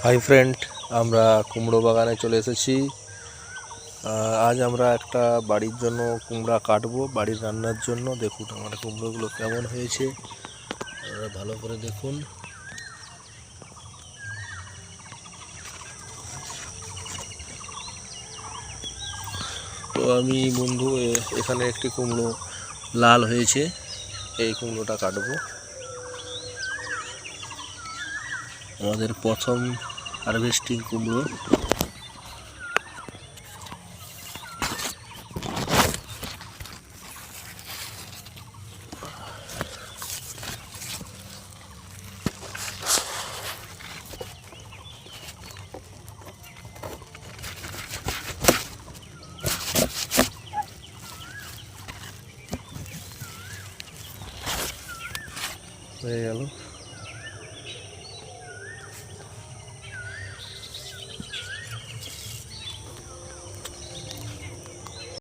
Hi friend, আমরা কুমড়ো বাগানে চলে এসেছি। আজ আমরা একটা বাড়ির জন্য কুমড়া কাটবো, বাড়ির রান্নার জন্য। দেখুন আমার কুমড়োগুলো কেমন হয়েছে, আপনারা ভালো করে দেখুন। তো আমি বন্ধু এখানে একটি কুমড়ো লাল হয়েছে, এই কুমড়োটা কাটবো। আমাদের প্রথম হারভেস্টিং কুমড়ো। হয়ে গেল।